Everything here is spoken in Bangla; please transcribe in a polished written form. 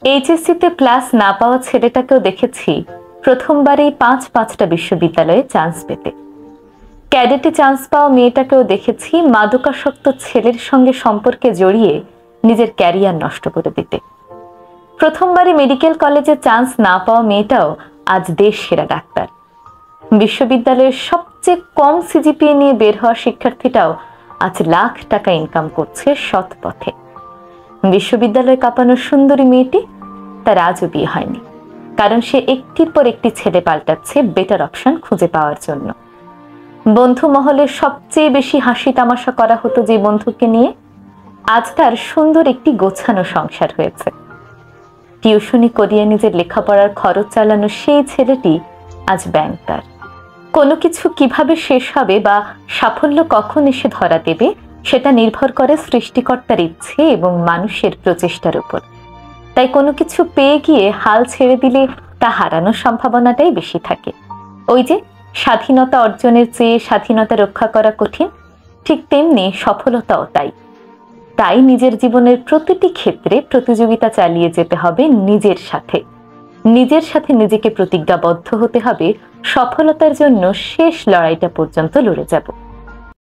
এইচএসসিতে ক্লাস না পাওয়া ছেলেটাকেও দেখেছি প্রথমবারেই 5-5টা বিশ্ববিদ্যালয়ে চান্স পেতে। ক্যাডেটে চান্স পাওয়া মেয়েটাকেও দেখেছি মাদকাসক্ত ছেলের সঙ্গে সম্পর্কে জড়িয়ে নিজের ক্যারিয়ার নষ্ট করে দিতে। প্রথমবারে মেডিকেল কলেজে চান্স না পাওয়া মেয়েটাও আজ দেশ সেরা ডাক্তার। বিশ্ববিদ্যালয়ের সবচেয়ে কম সিজিপিএ নিয়ে বের হওয়া শিক্ষার্থীটাও আজ লাখ টাকা ইনকাম করছে সৎ পথে। বিশ্ববিদ্যালয়ে কাঁপানো সুন্দরী মেয়েটি তার আজও বিয়ে হয়নি, কারণ সে একটির পর একটি ছেলে পাল্টাচ্ছে বেটার অপশন খুঁজে পাওয়ার জন্য। বন্ধু মহলে সবচেয়ে বেশি হাসি তামাশা করা হতো যে বন্ধুকে নিয়ে, আজ তার সুন্দর একটি গোছানো সংসার হয়েছে। টিউশনি করিয়ে নিজের লেখাপড়ার খরচ চালানো সেই ছেলেটি আজ ব্যাংকার। কোনো কিছু কিভাবে শেষ হবে বা সাফল্য কখন এসে ধরা দেবে সেটা নির্ভর করে সৃষ্টিকর্তার ইচ্ছে এবং মানুষের প্রচেষ্টার উপর। তাই কোনো কিছু পেয়ে গিয়ে হাল ছেড়ে দিলে তা হারানোর সম্ভাবনাটাই বেশি থাকে। ওই যে স্বাধীনতা অর্জনের চেয়ে স্বাধীনতা রক্ষা করা কঠিন, ঠিক তেমনি সফলতাও তাই। তাই নিজের জীবনের প্রতিটি ক্ষেত্রে প্রতিযোগিতা চালিয়ে যেতে হবে নিজের সাথে নিজেকে প্রতিজ্ঞাবদ্ধ হতে হবে সফলতার জন্য শেষ লড়াইটা পর্যন্ত লড়ে যাব।